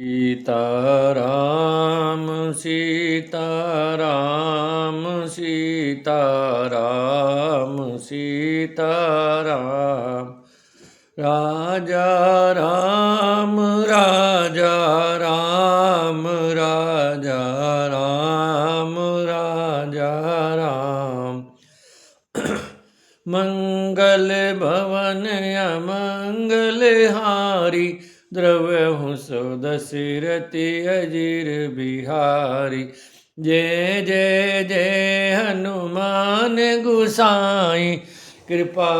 सीताराम सीताराम सीताराम सीताराम राजा राम राजा राम राजा राम राजा राम मंगल भवन अमंगल हारी द्रव्यहु सो दशरथि अजीर बिहारी। जय जय जय हनुमान गुसाई कृपा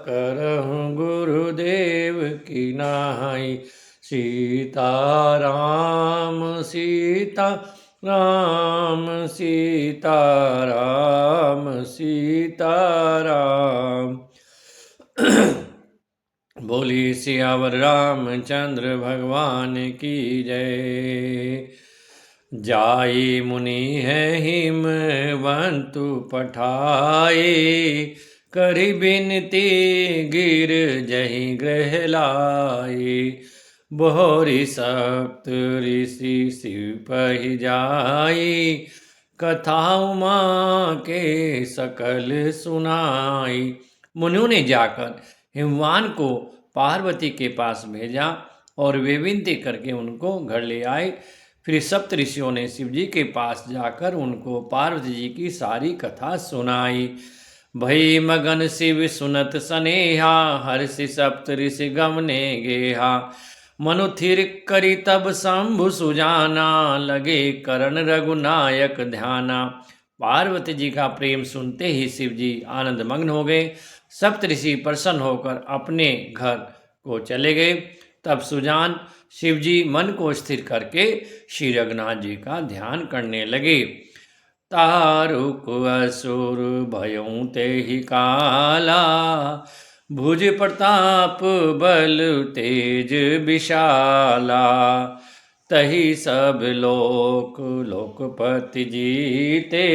करहु गुरुदेव की नाई। सीताराम सीता राम सीताराम सीताराम। बोली सियावर रामचंद्र भगवान की जय। जाई मुनि है हिमवंतु पठाए करि बिनती गिर जहि गृह लाए। बोहरि सप्त ऋषि सिपहि जाई कथा उमा के सकल सुनाई। मुनियों ने जाकर हिमवान को पार्वती के पास भेजा और वे विनती करके उनको घर ले आए। फिर सप्त ऋषियों ने शिव जी के पास जाकर उनको पार्वती जी की सारी कथा सुनाई। भई मगन शिव सुनत सनेहा हर्षि सप्त ऋषि गमने गेहा। मनु थिर करी तब शंभु सुजाना लगे करण रघुनायक ध्याना। पार्वती जी का प्रेम सुनते ही शिव जी आनंद मग्न हो गए। सप्तऋषि प्रसन्न होकर अपने घर को चले गए। तब सुजान शिव जी मन को स्थिर करके श्री रघुनाथ जी का ध्यान करने लगे। तारुक असुर भयों ते ही काला भुज प्रताप बल तेज विशाला। तही सब लोक लोकपति जीते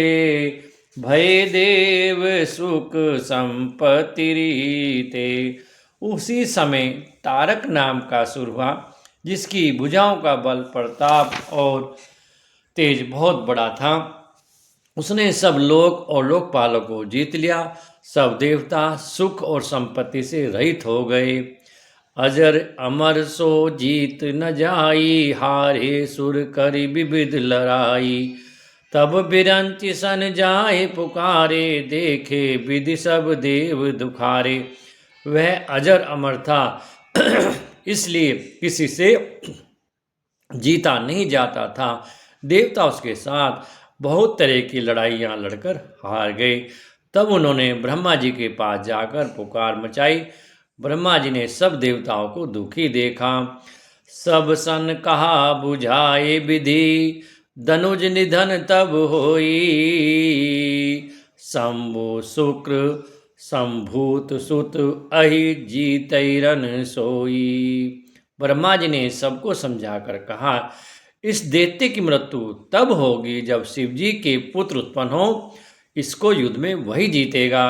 भय देव सुख संपत्ति रीते। उसी समय तारक नाम का असुर हुआ जिसकी भुजाओं का बल प्रताप और तेज बहुत बड़ा था। उसने सब लोक और लोकपालों को जीत लिया। सब देवता सुख और संपत्ति से रहित हो गए। अजर अमर सो जीत न जाई हारे सुर करी विविध लड़ाई। तब बिरंचि सन जाए पुकारे देखे विधि सब देव दुखारे। वह अजर अमर था इसलिए किसी से जीता नहीं जाता था। देवता उसके साथ बहुत तरह की लड़ाइयाँ लड़कर हार गए। तब उन्होंने ब्रह्मा जी के पास जाकर पुकार मचाई। ब्रह्मा जी ने सब देवताओं को दुखी देखा। सब सन कहा बुझाए विधि धनुज निधन तब होई। शंभु शुक्र संभूत सुत अहि जीतैरन सोई। ब्रह्मा जी ने सबको समझाकर कहा इस दैत्य की मृत्यु तब होगी जब शिव जी के पुत्र उत्पन्न हो। इसको युद्ध में वही जीतेगा।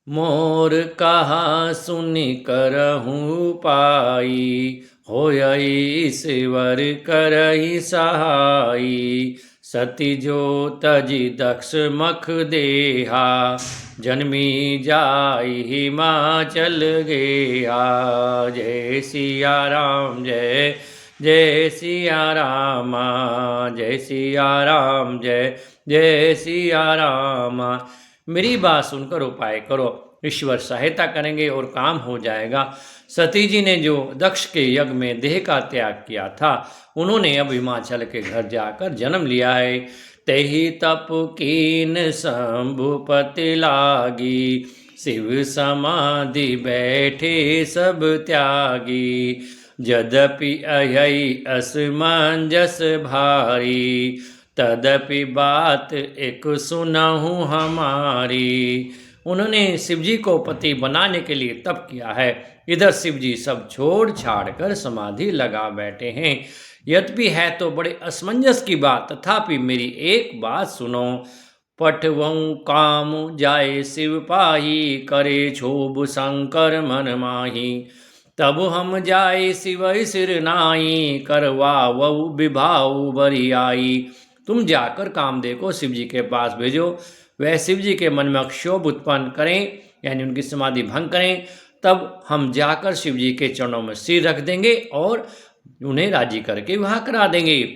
मोर कहा सुनि करहूँ पाई होयई ईश्वर करहि सहाई। सती जो तजी दक्ष मख देहा जन्मी जाई हिमाचल गेहा। जय सिया राम जय जय सिया राम जय सिया राम जय जय सिया राम। मेरी बात सुनकर उपाय करो, ईश्वर सहायता करेंगे और काम हो जाएगा। सती जी ने जो दक्ष के यज्ञ में देह का त्याग किया था उन्होंने अब हिमाचल के घर जाकर जन्म लिया है। तेहि तप कीन शंभुपति लागी शिव समाधि बैठे सब त्यागी। यद्यपि अहि असमंजस भारी तदपि बात एक सुनहु हमारी। उन्होंने शिवजी को पति बनाने के लिए तप किया है। इधर शिवजी सब छोड़ छाड़ कर समाधि लगा बैठे हैं। यद्यपि है तो बड़े असमंजस की बात, तथापि मेरी एक बात सुनो। पठवं काम जाए शिव पाही करे क्षोभ शंकर मन माही। तब हम जाए शिव सिर नाई, करवा वऊ विभाऊ बरियाई। तुम जाकर कामदेव को शिव जी के पास भेजो, वह शिव जी के मन में क्षोभ उत्पन्न करें, यानी उनकी समाधि भंग करें। तब हम जाकर शिव जी के चरणों में सिर रख देंगे और उन्हें राजी करके विवाह करा देंगे।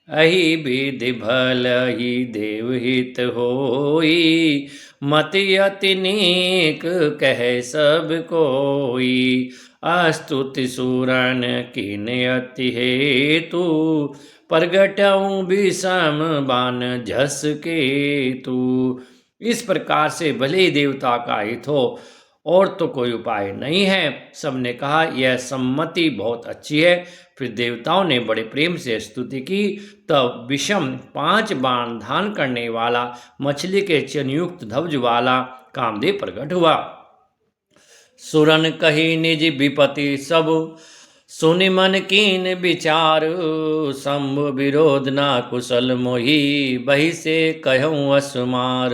अहि विधि भल ही देवहित होई, मति अति नीक कह सब कोई। अस्तुति सुरन किन अति हेतु, प्रगटऊँ विषम बान झस के तू। इस प्रकार से भले ही देवता का हित हो और तो कोई उपाय नहीं है। सबने कहा यह सम्मति बहुत अच्छी है। फिर देवताओं ने बड़े प्रेम से स्तुति की। तब विषम 5 बाण धान करने वाला, मछली के चिन्हयुक्त ध्वज वाला कामदेव प्रकट हुआ। सुरन कही निज विपति सब, सुनि मन कीन विचार। शंभु विरोध ना कुशल मोही, बही से कहूँ असुमार।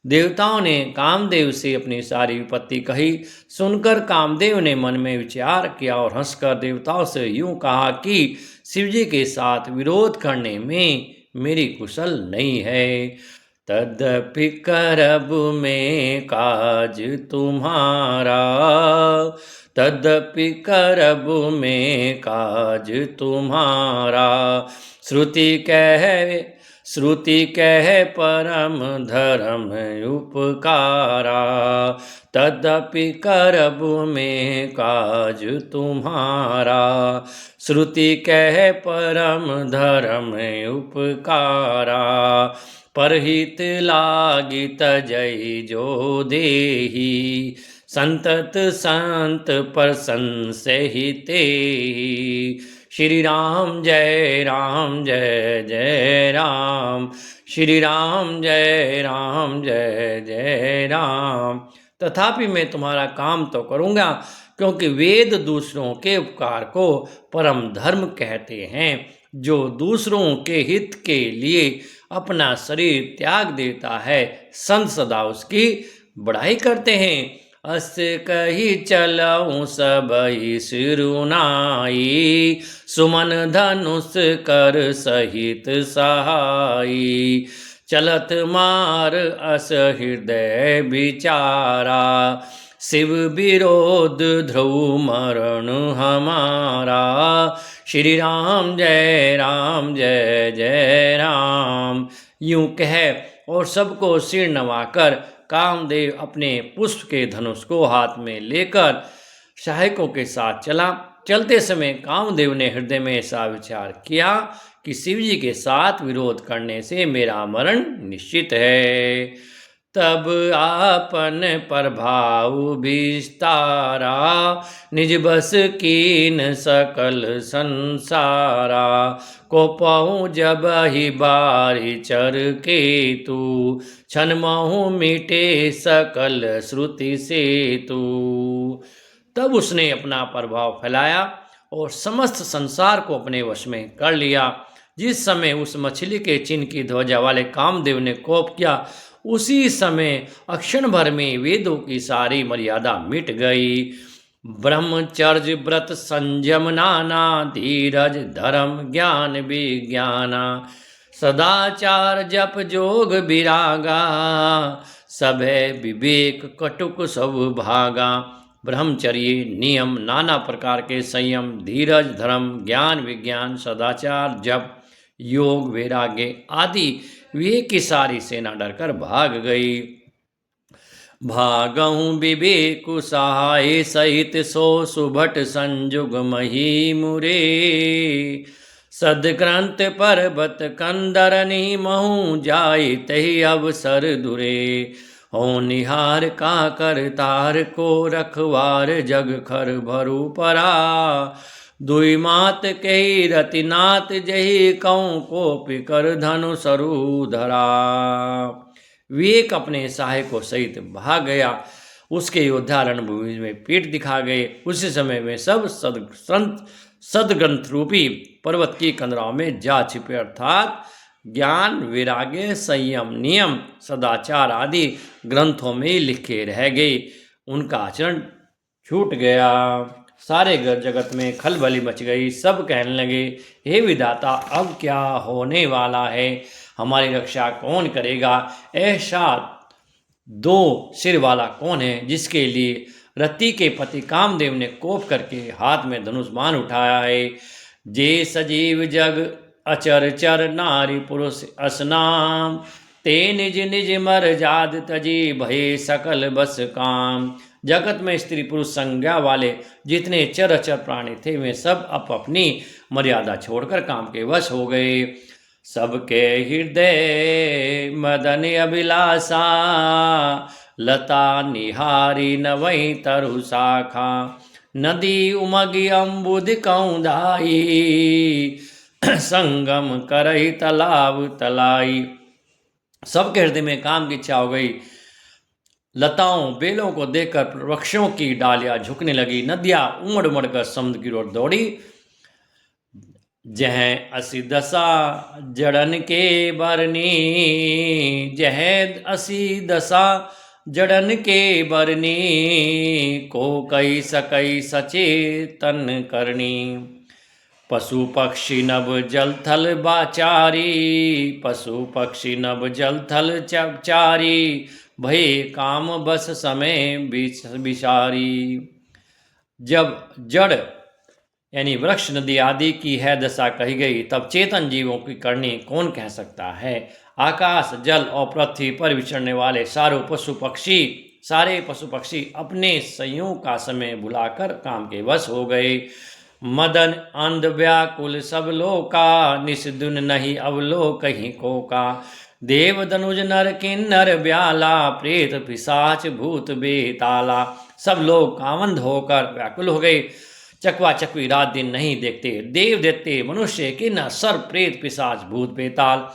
देवताओं ने कामदेव से अपनी सारी विपत्ति कही। सुनकर कामदेव ने मन में विचार किया और हंसकर देवताओं से यूं कहा कि शिवजी के साथ विरोध करने में मेरी कुशल नहीं है। तद्यपि करब में काज तुम्हारा, तद्यपि करब में काज तुम्हारा। श्रुति कह परम धर्म उपकारा, तद्यपि करब में काज तुम्हारा। श्रुति कह परम धर्म उपकारा, परहित लागी तजई जो देही। संतत संत प्रशंसहि तेहि। श्री राम जय राम जय जय राम, श्री राम जय राम जय जय राम। तथापि मैं तुम्हारा काम तो करूँगा, क्योंकि वेद दूसरों के उपकार को परम धर्म कहते हैं। जो दूसरों के हित के लिए अपना शरीर त्याग देता है, संत सदा उसकी बड़ाई करते हैं। अस कही चलऊँ सबई सिरुनाई, सुमन धनुष कर सहित सहाई। चलत मार अस हृदय विचारा, शिव विरोध ध्रुव मरण हमारा। श्री राम जय राम जय जय राम। यूं कह और सबको सिर नवाकर कामदेव अपने पुष्प के धनुष को हाथ में लेकर सहायकों के साथ चला। चलते समय कामदेव ने हृदय में ऐसा विचार किया कि शिवजी के साथ विरोध करने से मेरा मरण निश्चित है। तब आपन प्रभाव विस्तारा, निज बस कीन सकल संसारा। को पाऊँ जब ही बारी चर केतु, छन महु मिटे सकल श्रुति सेतु। तब उसने अपना प्रभाव फैलाया और समस्त संसार को अपने वश में कर लिया। जिस समय उस मछली के चिन्ह की ध्वजा वाले कामदेव ने कोप किया, उसी समय अक्षण भर में वेदों की सारी मर्यादा मिट गई। ब्रह्मचर्य व्रत संयम नाना, धीरज धर्म ज्ञान विज्ञाना। सदाचार जप जोग विरागा, सभे विवेक कटुक सब भागा। ब्रह्मचर्य नियम, नाना प्रकार के संयम, धीरज धर्म ज्ञान विज्ञान, सदाचार जप योग वैराग्य आदि विवेक की सारी सेना डरकर भाग गई। भागहु विवेकु सहाय सहित, सो सुभट संजुग मही मुरे। सदग्रंथ पर्वत कंदरनी, महु जाय तहि अवसर दुरे। हो निहार का कर तार को, रखवार जग खर भरु परा। दुई मात कही रतिनाथ, जही कौं कोपि कर धनु सरु धरा। विवेक अपने सहायकों सहित भाग गया। उसके योद्धा रणभूमि में पीठ दिखा गए। उसी समय में सब सदग्रंथ रूपी पर्वत की कंदराओं में जा छिपे, अर्थात ज्ञान वैराग्य संयम नियम सदाचार आदि ग्रंथों में लिखे रह गए। उनका आचरण छूट गया। सारे जगत में खलबली मच गई। सब कहने लगे, हे विधाता, अब क्या होने वाला है? हमारी रक्षा कौन करेगा? ऐसा दो सिर वाला कौन है जिसके लिए रति के पति कामदेव ने कोप करके हाथ में धनुष बाण उठाया है? जे सजीव जग अचर चर नारी पुरुष असनाम, ते निज निज मर जाद तजी भये सकल बस काम। जगत में स्त्री पुरुष संज्ञा वाले जितने चर अचर प्राणी थे वे सब अपनी मर्यादा छोड़कर काम के वश हो गए। सबके हृदय मदन अभिलाषा, लता निहारी नवई तरु शाखा। नदी उमगी अम्बुद कौंधाई, संगम करही तालाब तलाई। सबके हृदय में काम की इच्छा हो गई। लताओं बेलों को देखकर वृक्षों की डालियां झुकने लगी। नदियां उमड़ उमड़ कर समुद्र की ओर दौड़ी। जह असी दशा जड़न के बरनी, जह असी दशा जड़न के बरनी, को कई सकई सचेतन करनी। पशु पक्षी नभ जल थल बाचारी, पशु पक्षी नभ जल थल चारी, भये काम बस समय विचारी। जब जड़ यानी वृक्ष नदी आदि की है दशा कही गई, तब चेतन जीवों की करनी कौन कह सकता है? आकाश जल और पृथ्वी पर विचरने वाले सारे पशु पक्षी अपने संयोग का समय भुलाकर काम के वश हो गए। मदन अंध व्याकुल सब लोका, निस्दुन नहीं अवलो कहीं को का। देव धनुज नर किन्नर ब्याला, प्रेत पिशाच भूत बेताला। सब लोग कामंध होकर व्याकुल हो गए। चकवा चकवी रात दिन नहीं देखते। देव दैत्य मनुष्य किन्नर सर्प प्रेत पिशाच भूत बेताल,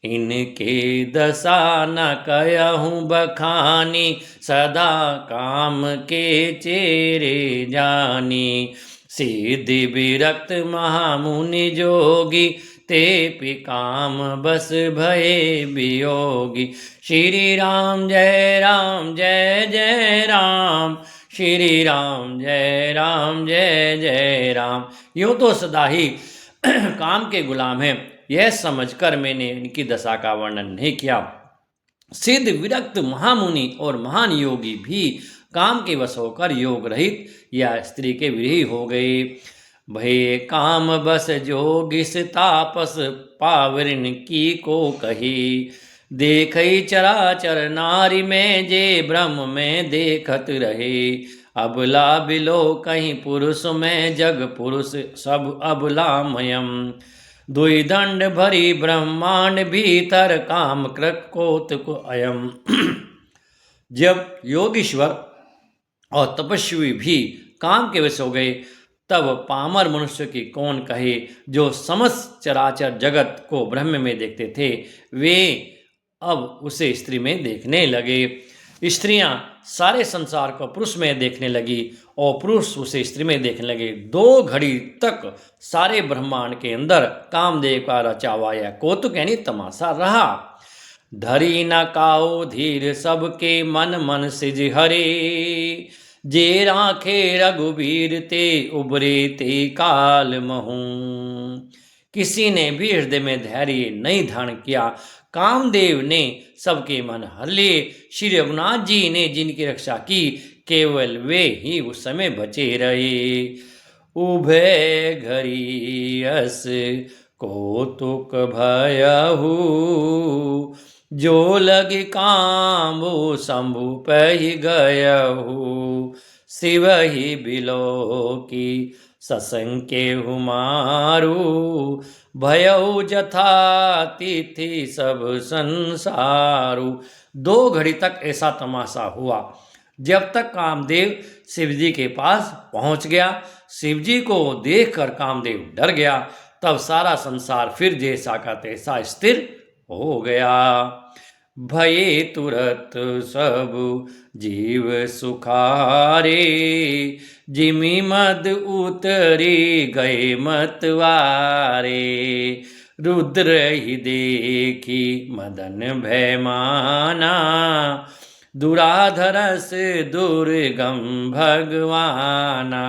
इनके दशा न कहूँ बखानी, सदा काम के चेरे जानी। सिद्धि विरक्त महामुनि जोगी, ते पि काम बस भये वियोगी। श्री राम जय जय राम, श्री राम जय राम। यूं तो सदा ही काम के गुलाम हैं, यह समझकर मैंने इनकी दशा का वर्णन नहीं किया। सिद्ध विरक्त महामुनि और महान योगी भी काम के वश होकर योग रहित या स्त्री के विरही हो गए। भये काम बस जोगिस तापस, पावरिन की को कही। देखई चराचर नारी में, जे ब्रह्म में देखत रहे। अबला बिलो कहीं पुरुष में, जग पुरुष सब अबलामयम। दुई दंड भरी ब्रह्मांड भीतर, काम कृत कौतुक अयम। जब योगीश्वर और तपस्वी भी काम के वश हो गए, तब पामर मनुष्य की कौन कहे, जो समस्त चराचर जगत को ब्रह्म में देखते थे, वे अब उसे स्त्री में देखने लगे। स्त्रियां सारे संसार को पुरुष में देखने लगी और पुरुष उसे स्त्री में देखने लगे। 2 घड़ी तक सारे ब्रह्मांड के अंदर कामदेव का रचा हुआ यह कौतुक यानी तमाशा रहा। धरी न काओ धीर सबके मन, मन सिज हरे। जे राखे रघुबीर ते, उबरे ते काल महू। किसी ने भी हृदय में धैर्य नहीं धारण किया। कामदेव ने सबके मन हर लिए। श्री रघुनाथ जी ने जिनकी रक्षा की, केवल वे ही उस समय बचे रहे। उभय घरी अस कौतुक भयहु, जो लग काम वो शंभु पहि गयहु। शिव ही बिलो की ससंके हुमारू, भयउ जथा तिथि सब संसारू। 2 घड़ी तक ऐसा तमाशा हुआ। जब तक कामदेव शिवजी के पास पहुंच गया, शिवजी को देखकर कामदेव डर गया, तब सारा संसार फिर जैसा का तैसा स्थिर हो गया। भये तुरत सब जीव सुखारे, जिमि मद उतरी गए मतवारे। रुद्र ही देखी मदन भय माना, दुराधरस दुर्गम भगवाना।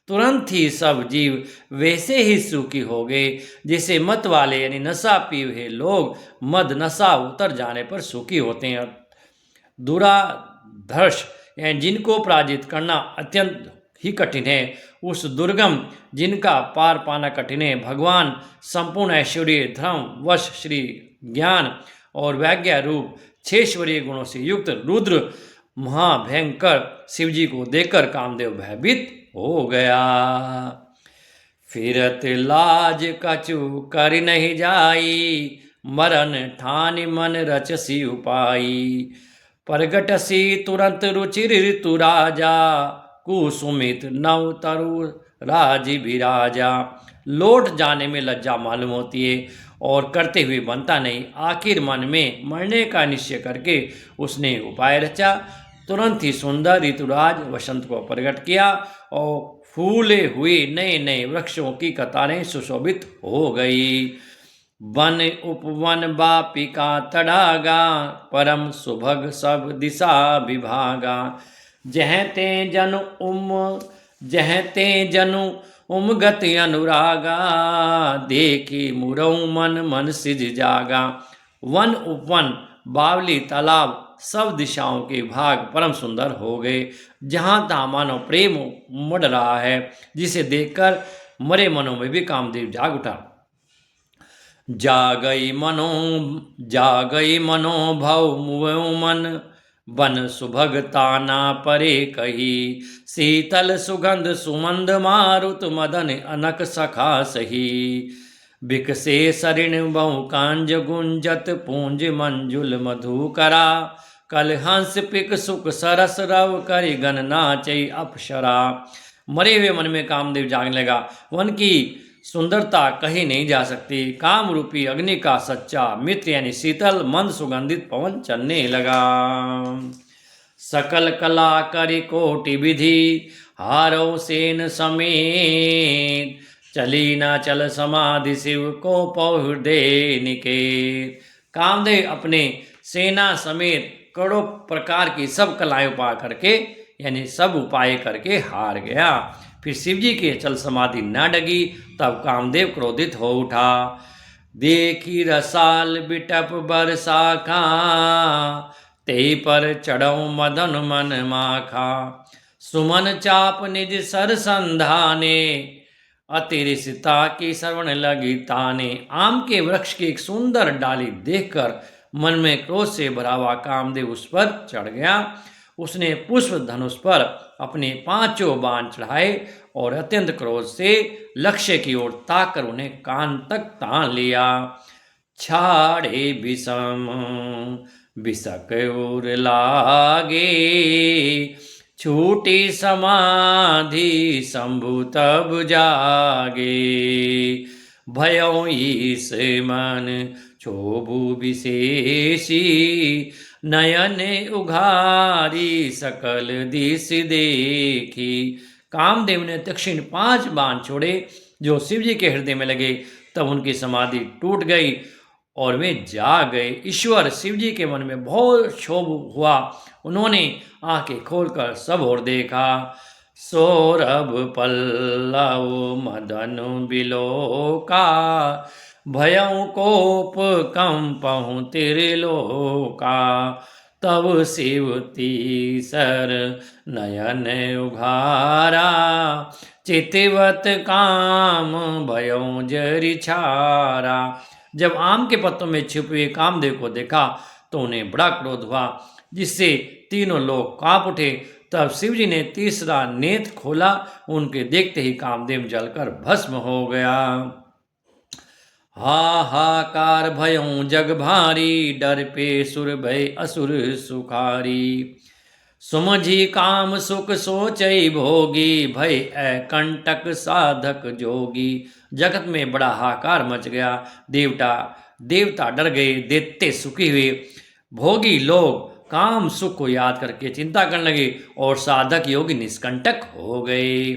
तुरंत ही सब जीव वैसे ही सुखी हो गए जैसे मत वाले यानी नशा पिए हुए लोग मद नशा उतर जाने पर सुखी होते हैं। दुराधर्ष यानी जिनको पराजित करना अत्यंत ही कठिन है, उस दुर्गम जिनका पार पाना कठिन है, भगवान संपूर्ण ऐश्वर्य धर्म वश श्री ज्ञान और वैज्ञा रूप 6 ऐश्वर्य गुणों से युक्त रुद्र महाभयंकर शिव जी को देखकर कामदेव भयभीत हो गया। फिरत लाज कछु कर नहीं जाई, मरण ठान मन रचसी उपाई। प्रगटसी तुरंत रुचिर ऋतु राजा, कुसुमित नव तरु राजी विराजा। लौट जाने में लज्जा मालूम होती है और करते हुए बनता नहीं। आखिर मन में मरने का निश्चय करके उसने उपाय रचा। तुरंत ही सुंदर ऋतुराज वसंत को प्रकट किया और फूले हुए नए नए वृक्षों की कतारें सुशोभित हो गई। वन उपवन बापिका तड़ागा, परम सुभग सब दिशा विभागा। जह ते जनु उमगति अनुरागा, देखी मुरऊ मन मन सिज जागा। वन उपवन बावली तालाब सब दिशाओं के भाग परम सुंदर हो गए। जहाँ तहाँ मानो प्रेम उमड़ रहा है, जिसे देखकर मरे मनों में भी कामदेव जाग उठा। जागई मनो भव मुवो मन, बन सुभग ताना परे कही। शीतल सुगंध सुमंद मारुत, मदन अनक सखा सही। बिकसे सरिण बहु कांज गुंजत, पूंज मंजुल मधुकरा। कल हंस पिक सुख सरस रव, करि गण नाचई अप्सरा। मरे हुए मन में कामदेव जागने लगा। वन की सुंदरता कही नहीं जा सकती। काम रूपी अग्नि का सच्चा मित्र यानी शीतल मंद सुगंधित पवन चलने लगा। सकल कला करि कोटि विधि, हारो सेन समेत। चली ना चल समाधि शिव को पौ हृदय निकेत। कामदेव अपने सेना समेत करोड़ों प्रकार की सब कलाएं उपाय करके यानी सब उपाय करके हार गया। फिर शिव जी की चल समाधि न डगी, तब कामदेव क्रोधित हो उठा। देखी रसाल बिटप बरसाखा, ते पर चढ़ऊ मदन मन माखा। सुमन चाप निज सर संधाने, अतिरिसिता की श्रवण लगी ताने। आम के वृक्ष की एक सुंदर डाली देखकर मन में क्रोध से भरा हुआ कामदेव उस पर चढ़ गया। उसने पुष्प धनुष पर अपने 5 बाण चढ़ाए और अत्यंत क्रोध से लक्ष्य की ओर ताक कर उन्हें कान तक तान लिया। छाड़े विषम विषक उर लागे, छूटी समाधि शंभु तब जागे। भयों ईस मन क्षोभु विशेषी, नयन उघारी सकल दिश देखी। कामदेव ने दक्षिण 5 बाण छोड़े जो शिव जी के हृदय में लगे, तब उनकी समाधि टूट गई और वे जाग गए। ईश्वर शिव जी के मन में बहुत क्षोभ हुआ। उन्होंने आंखें खोलकर सब ओर देखा। सौरभ पल्लव मदन बिलोका, भयं कोप कंपहु त्रिलोका। तब शिव तीसर नयन उघारा, चितवत काम भयों जरि छारा। जब आम के पत्तों में छिपे हुए कामदेव को देखा तो उन्हें बड़ा क्रोध हुआ, जिससे तीनों लोग कांप उठे। तब शिव जी ने तीसरा नेत्र खोला। उनके देखते ही कामदेव जलकर भस्म हो गया। हाहाकार भयों जग भारी, डर पे सुर भय असुर सुखारी। सुमझी काम सुख सोचई भोगी, भय अकंटक साधक जोगी। जगत में बड़ा हाहाकार मच गया। देवता डर गए। दैत्य सुखी हुए। भोगी लोग काम सुख को याद करके चिंता करने लगे और साधक योगी निष्कंटक हो गए।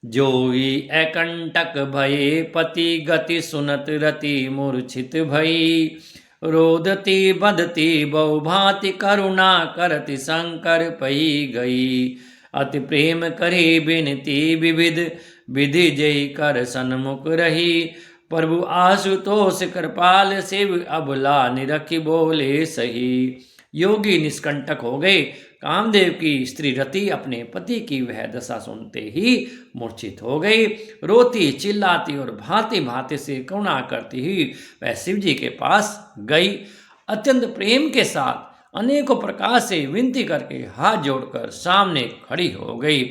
जोई अकंटक भये पति, गति सुनत रति मूर्छित भई। रोदती बदती बहुभांति करुणा करति शंकर पई गई। अति प्रेम करी बिनती विविध विधि जय कर सन्मुख रही। प्रभु आशुतोष कृपाल शिव अबला निरखी बोले सही। योगी निष्कंटक हो गए। कामदेव की स्त्री रति अपने पति की वह दशा सुनते ही मूर्छित हो गई। रोती चिल्लाती और भांति भांति से करुणा करती हुई वह शिव जी के पास गई। अत्यंत प्रेम के साथ अनेकों प्रकार से विनती करके हाथ जोड़कर सामने खड़ी हो गई।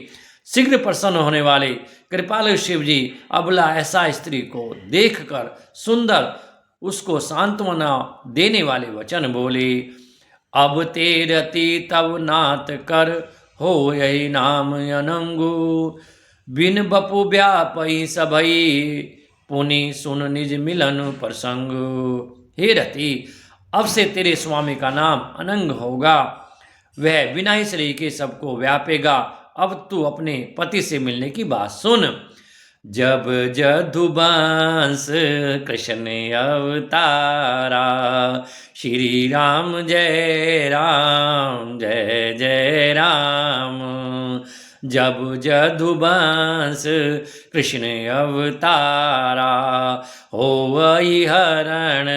शीघ्र प्रसन्न होने वाले कृपालु शिव जी अबला ऐसा स्त्री को देखकर सुंदर उसको सांत्वना देने वाले वचन बोले। अब ते रति तब नाथ कर हो यही नाम अनंगु। बिन बपु व्यापई सबई पुनि सुन निज मिलन प्रसंग। हे रति, अब से तेरे स्वामी का नाम अनंग होगा। वह बिना ही शरीर के सबको व्यापेगा। अब तू अपने पति से मिलने की बात सुन। जब जदुवंश कृष्ण अवतारा, श्री राम जय राम जय जय राम। जब जदुवंश कृष्ण अवतारा, होवई हरण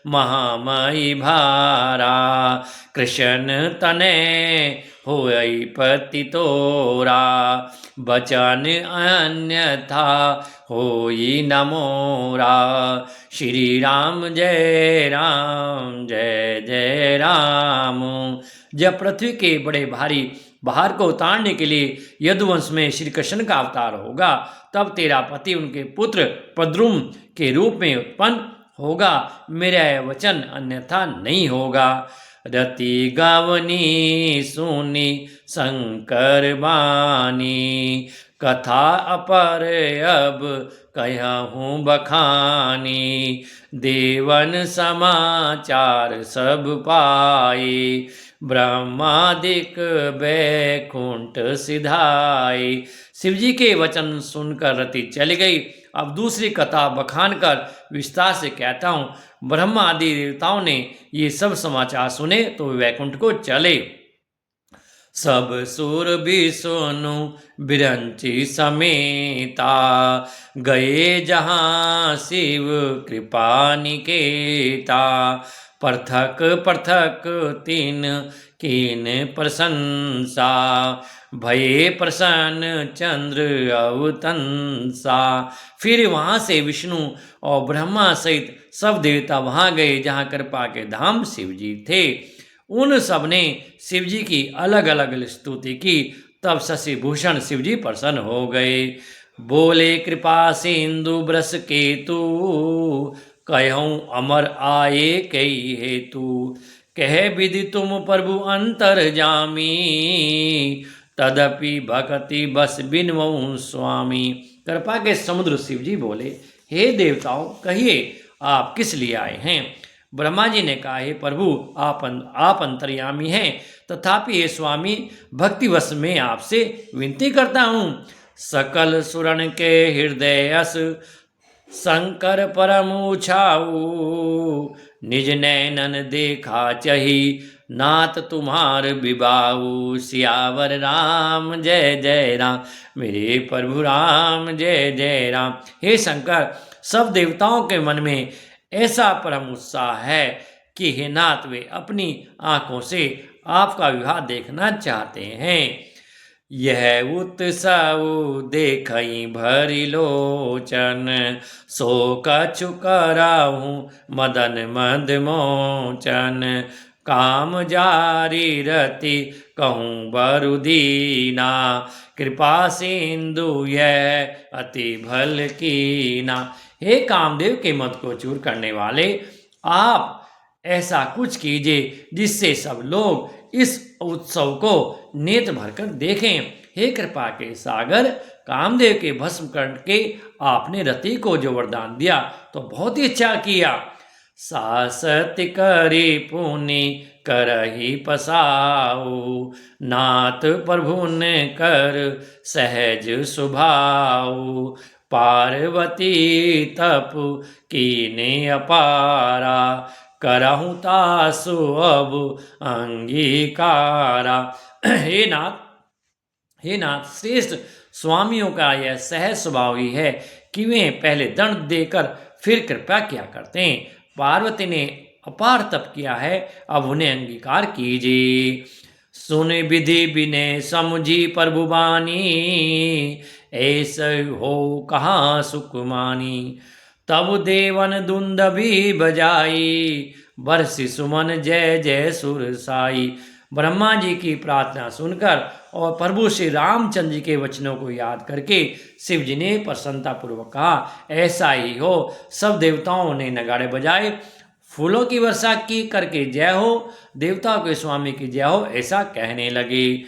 महामयी भारा। कृष्ण तने होई पति तोरा, बचन अन्यथा होई न मोरा। श्री राम जय राम जय जय राम। जब पृथ्वी के बड़े भारी भार को उतारने के लिए यदुवंश में श्री कृष्ण का अवतार होगा, तब तेरा पति उनके पुत्र प्रद्रुम के रूप में उत्पन्न होगा। मेरा यह वचन अन्यथा नहीं होगा। रति गावनी सुनी शंकर बानी, कथा अपर अब कहूँ बखानी। देवन समाचार सब पाए, ब्रह्मादिक बैकुंठ सिधाई। शिवजी के वचन सुनकर रति चली गई। अब दूसरी कथा बखान कर विस्तार से कहता हूँ। ब्रह्मा आदि देवताओं ने ये सब समाचार सुने तो वैकुंठ को चले। सब सुर भी सुनु बिरंची समेता, गए जहाँ शिव कृपा निकेता। पृथक पृथक तीन कीन प्रशंसा, भये प्रसन्न चंद्र अवतंसा। फिर वहाँ से विष्णु और ब्रह्मा सहित सब देवता वहाँ गए जहाँ कृपा के धाम शिवजी थे। उन सब ने शिवजी की अलग अलग स्तुति की। तब शशि भूषण शिवजी प्रसन्न हो गए। बोले कृपा सिंधु ब्रस केतु, कहूँ अमर आए कई हेतु। कह विधि तुम प्रभु अंतर जामी, तदपि भक्ति बस बिनवऊँ स्वामी। कृपा के समुद्र शिवजी बोले, हे देवताओं, कहिए आप किस लिए आए हैं। ब्रह्मा जी ने कहा, हे प्रभु, आप अंतर्यामी हैं, तथापि हे स्वामी, भक्तिवश में आपसे विनती करता हूँ। सकल सुरन के हृदय अस शंकर परम उछाऊ, निज नैनन देखा चही नाथ तुम्हार विबाऊ। सियावर राम जय जय राम, मेरे प्रभु राम जय जय राम। हे शंकर, सब देवताओं के मन में ऐसा परम उत्साह है कि हे नाथ, वे अपनी आंखों से आपका विवाह देखना चाहते हैं। यह उत्सव देखई भरी लोचन, सो कछु कराहूँ मदन मद मोचन। काम जारी रति कहूँ बरुदीना, कृपा सिंधु यह अति भल कीना। हे कामदेव के मद को चूर करने वाले, आप ऐसा कुछ कीजिए जिससे सब लोग इस उत्सव को नेत्र भरकर देखें। हे कृपा के सागर, कामदेव के भस्म करके आपने रति को जो वरदान दिया तो बहुत ही अच्छा किया। सासत करी पुनि करही पसाऊ, नाथ प्रभु ने कर सहज सुभाऊ। पार्वती तप कीने अपारा, करहु तासु अब अंगीकारा। हे नाथ, श्रेष्ठ स्वामियों का यह सहज स्वभाव ही है कि वे पहले दंड देकर फिर कृपा किया करते हैं। पार्वती ने अपार तप किया है, अब उन्हें अंगीकार कीजिए। सुन विधि विनय समुझी प्रभु बानी, ऐसे हो कहाँ सुकुमानी। तब देवन दुंदभी बजाई, बरसी सुमन जय जय सुर साई। ब्रह्मा जी की प्रार्थना सुनकर और प्रभु श्री रामचंद्र जी के वचनों को याद करके शिव जी ने प्रसन्नता पूर्वक कहा, ऐसा ही हो। सब देवताओं ने नगाड़े बजाए, फूलों की वर्षा की करके जय हो, देवताओं के स्वामी की जय हो, ऐसा कहने लगे।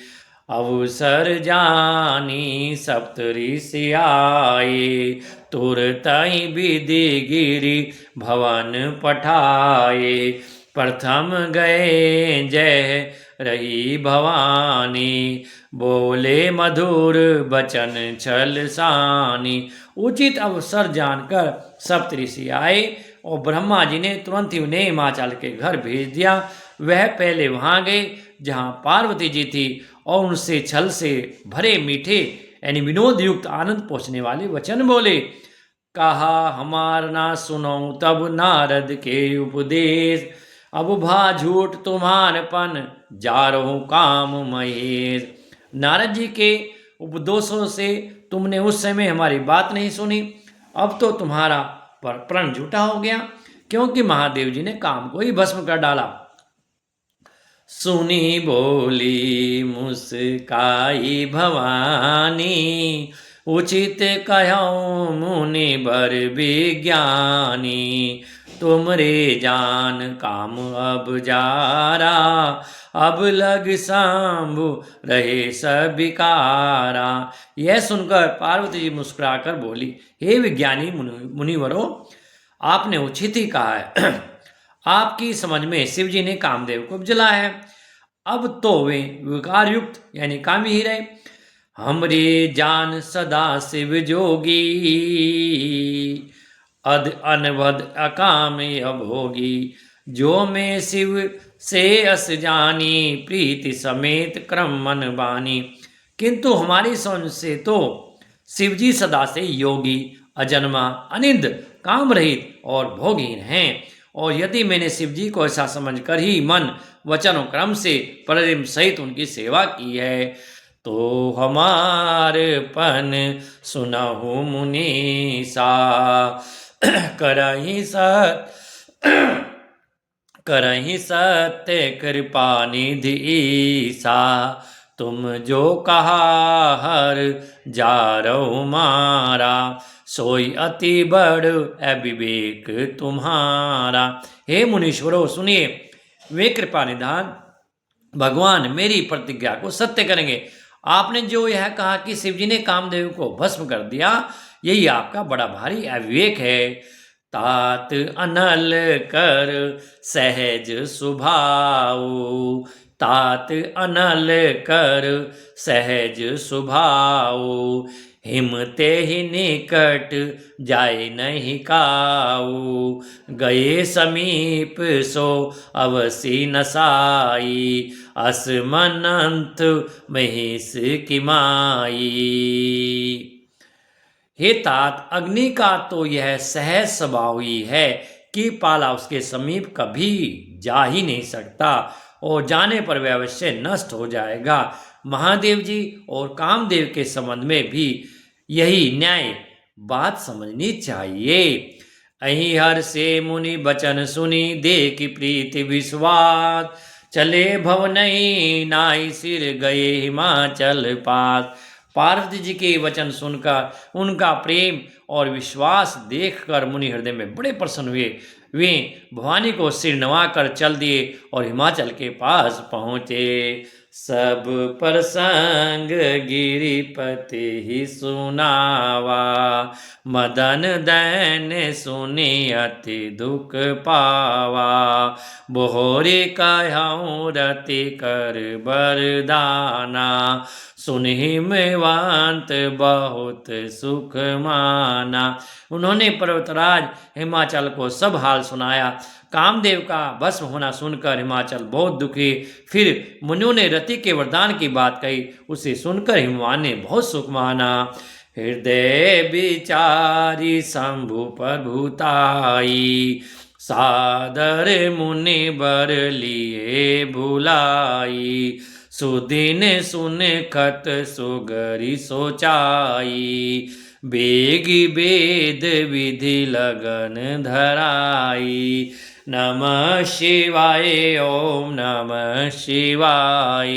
अवसर जानी सप्त ऋषि आए, तुरतई विधि गिरि भवन पठाए। प्रथम गए जय रही भवानी, बोले मधुर बचन छल सानी। उचित अवसर जानकर सप्त ऋषि आए और ब्रह्मा जी ने तुरंत ही उन्हें हिमाचल के घर भेज दिया। वह पहले वहां गए जहां पार्वती जी थी और उनसे छल से भरे मीठे यानी विनोद युक्त आनंद पहुंचने वाले वचन बोले। कहा हमार ना सुनो तब नारद के उपदेश, अब भा झूठ तुम्हारपन जा रहो काम महेश। नारद जी के उपदेशों से तुमने उस समय हमारी बात नहीं सुनी, अब तो तुम्हारा प्रण झूठा हो गया, क्योंकि महादेव जी ने काम को ही भस्म कर डाला। सुनी बोली मुस्काई भवानी, उचित कहो मुनि बर विज्ञानी। तुमरे जान काम अब जारा, अब लग शंभु रहे सब विकारा। यह सुनकर पार्वती जी मुस्कुराकर बोली, हे विज्ञानी मुनिवरों, आपने उचित ही कहा है। आपकी समझ में शिव जी ने कामदेव को जलाया है, अब तो वे विकार युक्त यानी कामी ही रहे। हमरे जान सदा शिव जोगी, अध अनवध अकाम अभोगी। जो मैं शिव से अस जानी, प्रीति समेत क्रम मन बानी। किंतु हमारी समझ से तो शिव जी सदा से योगी, अजन्मा, अनिंद, काम रहित और भोगहीन हैं। और यदि मैंने शिव जी को ऐसा समझकर ही मन वचन और क्रम से प्रेम सहित उनकी सेवा की है, तो हमारे पन सुनहु मुनीसा। करहि सत्य कृपा निधि ईसा। तुम जो कहा हर जारो मारा, सोई अति बड़ अविवेक तुम्हारा। हे मुनीश्वरों सुनिए, वे कृपा निधान भगवान मेरी प्रतिज्ञा को सत्य करेंगे। आपने जो यह कहा कि शिव जी ने कामदेव को भस्म कर दिया, यही आपका बड़ा भारी अविवेक है। तात अनल कर सहज सुभाऊ, तात अनल कर सहज सुभाऊ। हिमते ही निकट जाए नहीं काऊ, गए समीप सो अवसी नसाई। असमनंत महेश की माई। हे तात, अग्नि का तो यह सहज स्वभाव ही है कि पाला उसके समीप कभी जा ही नहीं सकता, और जाने पर वह अवश्य नष्ट हो जाएगा। महादेव जी और कामदेव के संबंध में भी यही न्याय बात समझनी चाहिए। अहि हर से मुनि बचन सुनी, देखी प्रीति विश्वास। चले भव नहीं नाई सिर गए हिमाचल पास। पार्वती जी के वचन सुनकर उनका प्रेम और विश्वास देखकर मुनि हृदय में बड़े प्रसन्न हुए। वे भवानी को सिर नवाकर चल दिए और हिमाचल के पास पहुँचे। सब प्रसंग गिरिपति ही सुनावा, मदन दैन सुनी अति दुख पावा। बोहरे कहूँ रति कर बरदाना, सुनिहिमवंत बहुत सुख माना। उन्होंने पर्वतराज हिमाचल को सब हाल सुनाया। कामदेव का भस्म होना सुनकर हिमाचल बहुत दुखी। फिर मुनियों ने रति के वरदान की बात कही। उसे सुनकर हिमवान ने बहुत सुख माना। हृदय विचारी शंभु प्रभुताई, सादर मुनि बर लिए भुलाई। सुदिन सुन खत सुगरी सोचाई, बेगी वेद विधि लगन धराई। नमः शिवाय ओम नमः शिवाय,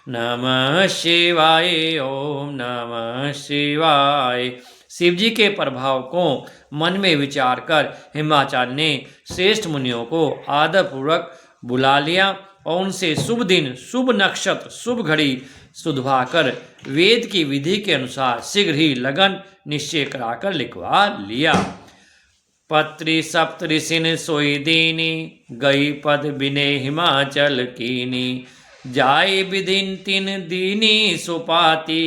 नमः शिवाय ओम नमः शिवाय। शिव जी के प्रभाव को मन में विचार कर हिमाचल ने श्रेष्ठ मुनियों को आदरपूर्वक बुला लिया और उनसे शुभ दिन, शुभ नक्षत्र, शुभ घड़ी सुधवाकर वेद की विधि के अनुसार शीघ्र ही लगन निश्चय कराकर लिखवा लिया। पत्री सप्त ऋषिन सोई दीनी, गई पद बिने हिमाचल कीनी। जाय विधिन तिन दीनी सुपाती,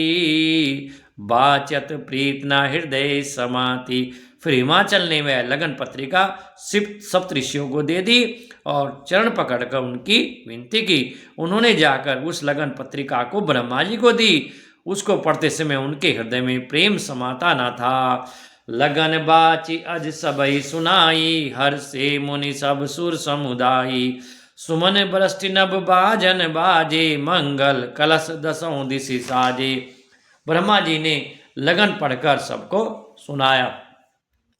बाचत प्रीत न हृदय समाती। फिर हिमाचल ने वह लगन पत्रिका सप्तऋषियों को दे दी और चरण पकड़कर उनकी विनती की। उन्होंने जाकर उस लगन पत्रिका को ब्रह्मा जी को दी। उसको पढ़ते समय उनके हृदय में प्रेम समाता न था। लगन बाची अज सबई सुनाई, हर से मुनि सब सुर समुदायी। सुमन बरष्टि नभ बाजन बाजे, मंगल कलश दसों दिशि साजे। ब्रह्मा जी ने लगन पढ़कर सबको सुनाया।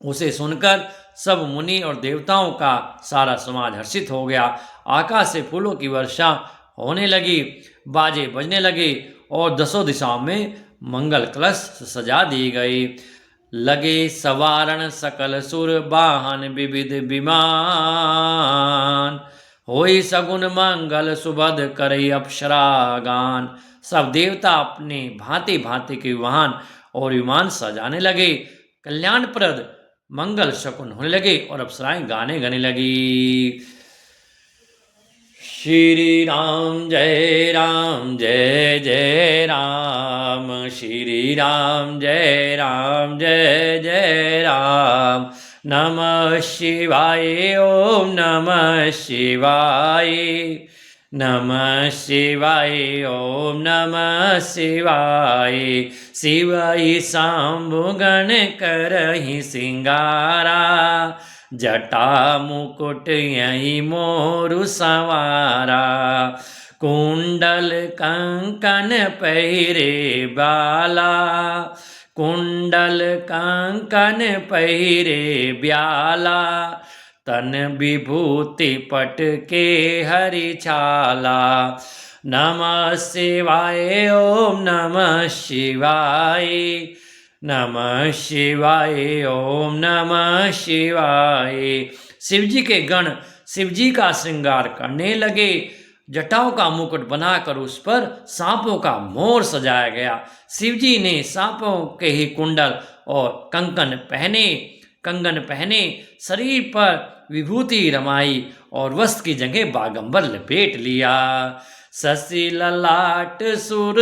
उसे सुनकर सब मुनि और देवताओं का सारा समाज हर्षित हो गया। आकाश से फूलों की वर्षा होने लगी, बाजे बजने लगे और दसों दिशाओं में मंगल कलश सजा दी गई। लगे सवारण सकल सुर, वाहन विविध विमान। होई सगुन मंगल सुबद करई अप्सरागान। सब देवता अपने भांति भांति के वाहन और विमान सजाने लगे। कल्याणप्रद मंगल शकुन होने लगे और अप्सराएं गाने गाने लगी। श्री राम जय जय राम, श्री राम जय जय राम। नमः शिवाय ओम नमः शिवाय, नमः शिवाय ओम नमः शिवाय। शिवाय शंभु गण करहि सिंगारा, जटा मुकुट यही मोरु संवारा। कुंडल कंकन पहिरे बाला, कुंडल कंकन पहिरे ब्याला। तन विभूति पट के हरि छाला। नमः शिवाय ओम नमः शिवाय, नमः शिवाय ओम नमः शिवाय। शिवजी के गण शिवजी का श्रृंगार करने लगे। जटाओं का मुकुट बनाकर उस पर सांपों का मोर सजाया गया। शिवजी ने सांपों के ही कुंडल और कंगन पहने, शरीर पर विभूति रमाई और वस्त्र की जगह बागंबर लपेट लिया। शशि ललाट सुर,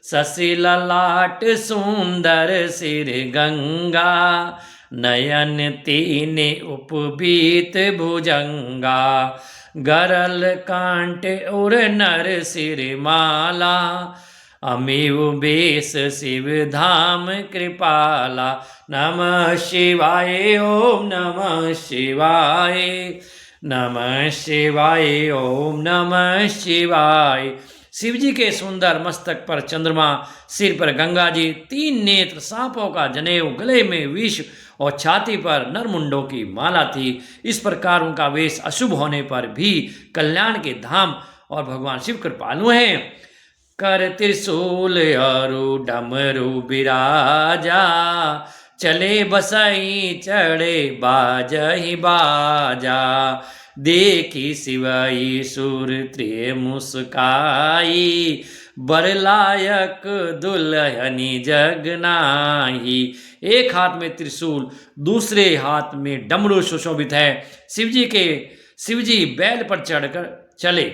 शशि ललाट सुंदर सिर गंगा। नयन तीने उपबीत भुजंगा। गरल कांट और नर सिर माला। अमीव बेस शिव धाम कृपाला। नमः शिवाय ओम नमः शिवाय, नमः शिवाय ओम नमः शिवाय। शिवजी के सुंदर मस्तक पर चंद्रमा, सिर पर गंगा जी, 3 नेत्र, सांपों का जनेऊ, गले में विष और छाती पर नरमुंडों की माला थी। इस प्रकार उनका वेश अशुभ होने पर भी कल्याण के धाम और भगवान शिव कृपालु हैं। कर त्रिशूल अरु डमरू बिराजा। चले बसई चढ़े बाजहि बाजा। देखी शिवई सुर त्रिय मुस्काई। बरलायक दुल्हनी जगनाही। एक हाथ में त्रिशूल, दूसरे हाथ में डमरू सुशोभित है। शिवजी बैल पर चढ़कर चले,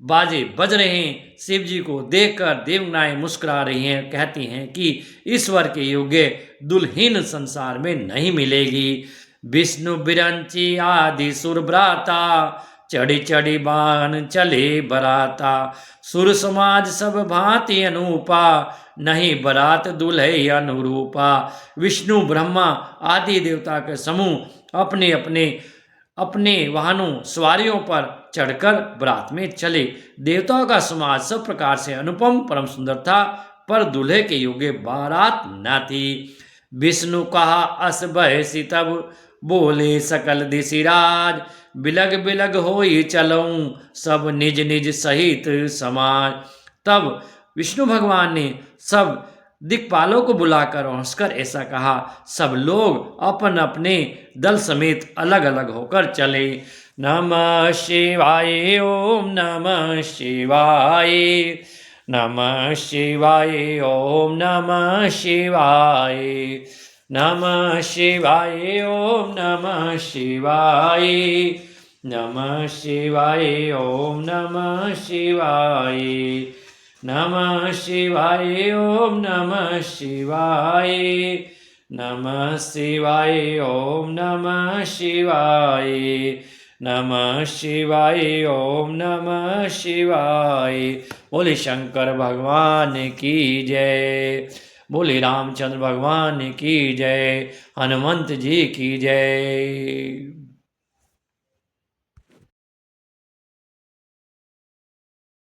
बाजे बज रहे हैं। शिव जी को देखकर देवनाएं मुस्कुरा रही हैं, कहती हैं कि ईश्वर के योग्य दुल्हन संसार में नहीं मिलेगी। विष्णु बिरंची आदि सुरभ्राता, चढ़ी चढ़ी बाण चले बराता। सुर समाज सब भांति अनूपा, नहीं बरात दुल्हे अनुरूपा। विष्णु ब्रह्मा आदि देवता के समूह अपने अपने अपने वाहनों सवारियों पर चढ़कर बरात में चले। देवताओं का समाज सब प्रकार से अनुपम परम सुंदर था, पर दूल्हे के योग्य बारात न थी। विष्णु कहा अस बहसी तब, बोले सकल दिशिराज। बिलग बिलग होई चलऊं, सब निज निज सहित समाज। तब विष्णु भगवान ने सब दिक्पालों को बुलाकर हंसकर ऐसा कहा। सब लोग अपन अपने दल समेत अलग अलग होकर चले। नमः शिवाय ओम नमः शिवाय, नमः शिवाय ओम नमः शिवाय, नमः शिवाय ओम नमः शिवाय, नमः शिवाय ओम नमः शिवाय, नमः शिवाय ओम नमः शिवाय, नमः शिवाय ओम नमः शिवाय, नमः शिवाय ओम नमः शिवाय। बोले शंकर भगवान की जय, बोले रामचंद्र भगवान की जय, हनुमंत जी की जय।